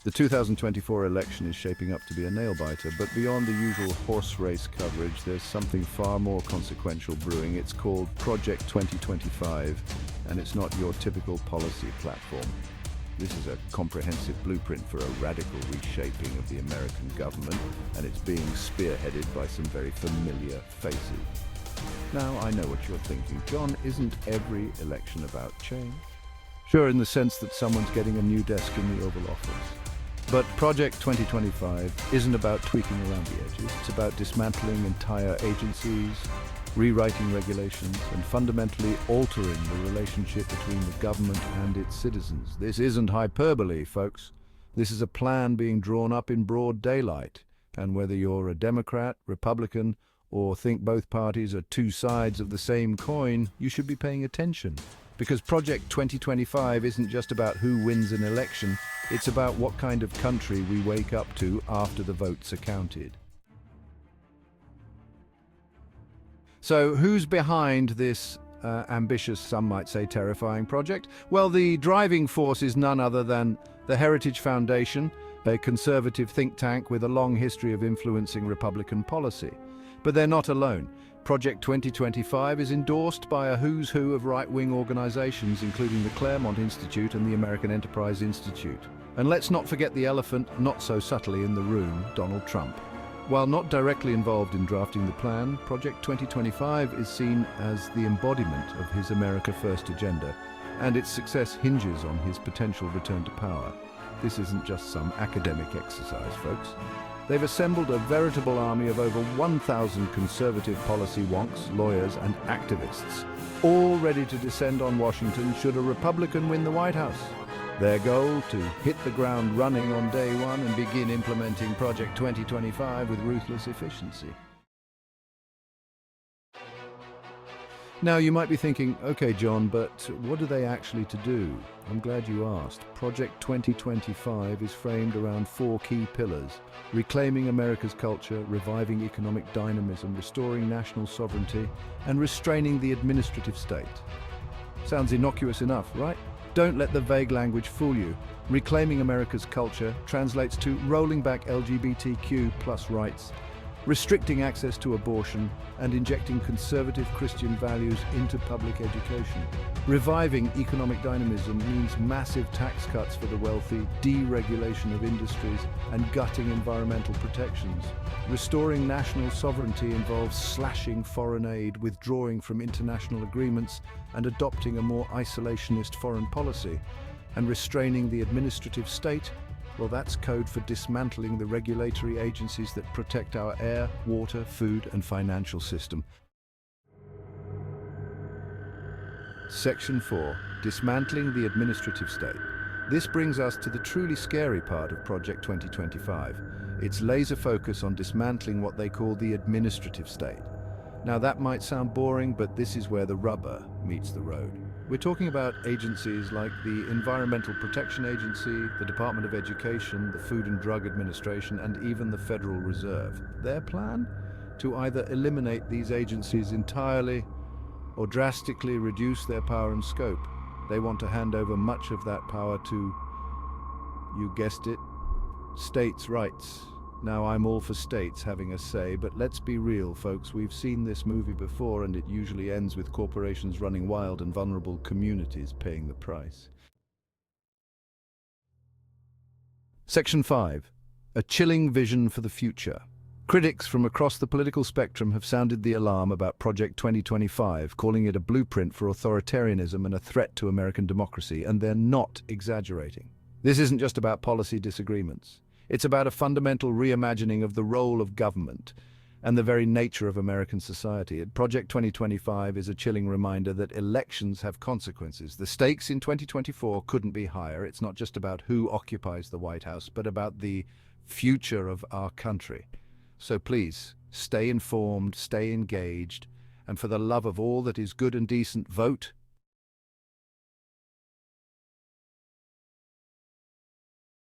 The 2024 election is shaping up to be a nail-biter, but beyond the usual horse race coverage, there's something far more consequential brewing. It's called Project 2025, and it's not your typical policy platform. This is a comprehensive blueprint for a radical reshaping of the American government, and it's being spearheaded by some very familiar faces. Now, I know what you're thinking. John, isn't every election about change? Sure, in the sense that someone's getting a new desk in the Oval Office. But Project 2025 isn't about tweaking around the edges. It's about dismantling entire agencies, rewriting regulations, and fundamentally altering the relationship between the government and its citizens. This isn't hyperbole, folks. This is a plan being drawn up in broad daylight. And whether you're a Democrat, Republican, or think both parties are two sides of the same coin, you should be paying attention. Because Project 2025 isn't just about who wins an election, it's about what kind of country we wake up to after the votes are counted. So who's behind this ambitious, some might say terrifying project? Well, the driving force is none other than the Heritage Foundation, a conservative think tank with a long history of influencing Republican policy. But they're not alone. Project 2025 is endorsed by a who's who of right-wing organizations, including the Claremont Institute and the American Enterprise Institute. And let's not forget the elephant, not so subtly in the room, Donald Trump. While not directly involved in drafting the plan, Project 2025 is seen as the embodiment of his America First agenda, and its success hinges on his potential return to power. This isn't just some academic exercise, folks. They've assembled a veritable army of over 1,000 conservative policy wonks, lawyers, and activists, all ready to descend on Washington should a Republican win the White House. Their goal, to hit the ground running on day one and begin implementing Project 2025 with ruthless efficiency. Now, you might be thinking, okay, John, but what are they actually to do? I'm glad you asked. Project 2025 is framed around four key pillars: reclaiming America's culture, reviving economic dynamism, restoring national sovereignty, and restraining the administrative state. Sounds innocuous enough, right? Don't let the vague language fool you. Reclaiming America's culture translates to rolling back LGBTQ+ rights, restricting access to abortion, and injecting conservative Christian values into public education. Reviving economic dynamism means massive tax cuts for the wealthy, deregulation of industries, and gutting environmental protections. Restoring national sovereignty involves slashing foreign aid, withdrawing from international agreements, and adopting a more isolationist foreign policy. And restraining the administrative state, well, that's code for dismantling the regulatory agencies that protect our air, water, food, and financial system. Section 4. Dismantling the administrative state. This brings us to the truly scary part of Project 2025. Its laser focus on dismantling what they call the administrative state. Now, that might sound boring, but this is where the rubber meets the road. We're talking about agencies like the Environmental Protection Agency, the Department of Education, the Food and Drug Administration, and even the Federal Reserve. Their plan? To either eliminate these agencies entirely or drastically reduce their power and scope. They want to hand over much of that power to, you guessed it, states' rights. Now, I'm all for states having a say, but let's be real, folks. We've seen this movie before, and it usually ends with corporations running wild and vulnerable communities paying the price. Section 5. A chilling vision for the future. Critics from across the political spectrum have sounded the alarm about Project 2025, calling it a blueprint for authoritarianism and a threat to American democracy, and they're not exaggerating. This isn't just about policy disagreements. It's about a fundamental reimagining of the role of government and the very nature of American society. Project 2025 is a chilling reminder that elections have consequences. The stakes in 2024 couldn't be higher. It's not just about who occupies the White House, but about the future of our country. So please, stay informed, stay engaged, and for the love of all that is good and decent, vote